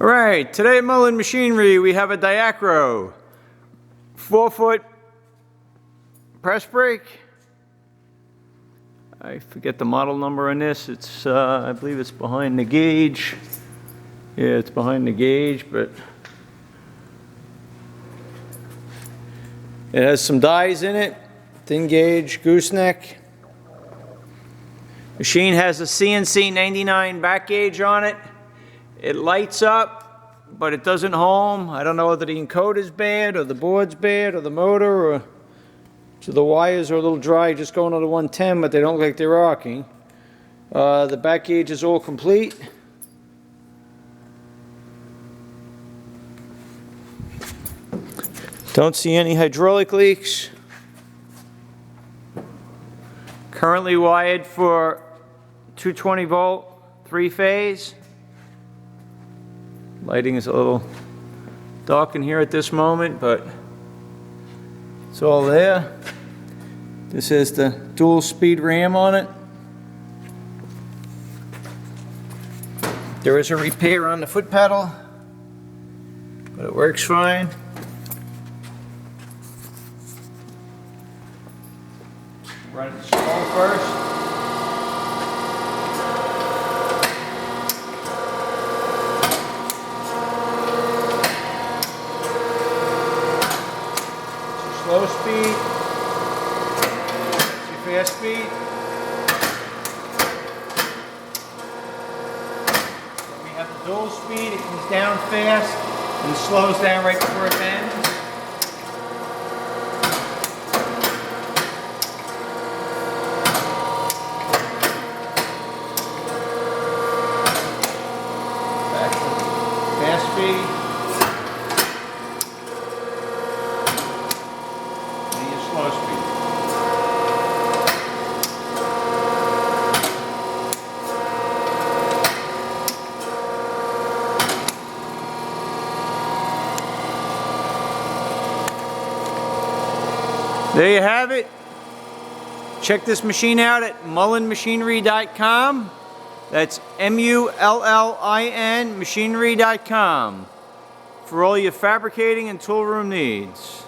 Alright, today at Mullin Machinery we have a Diacro 4-foot press brake. I forget the model number on this. It's I believe it's behind the gauge. Yeah, it's behind the gauge, but it has some dies in it. Thin gauge, gooseneck. Machine has a CNC 99 back gauge on it. It lights up, but it doesn't home. I don't know whether the encoder is bad, or the board's bad, or the motor, or so the wires are a little dry, just going to the 110, but they don't look like they're rocking. The back gauge is all complete. Don't see any hydraulic leaks. Currently wired for 220 volt, 3-phase. Lighting is a little dark in here at this moment, but it's all there. This is the dual speed RAM on it. There is a repair on the foot pedal, but it works fine. Run it slow first. Slow speed, that's your fast speed. When we have the dual speed, it comes down fast and slows down right before it bends. Back to fast speed. Slow speed. There you have it. Check this machine out at mullinmachinery.com. That's MULLIN machinery.com for all your fabricating and tool room needs.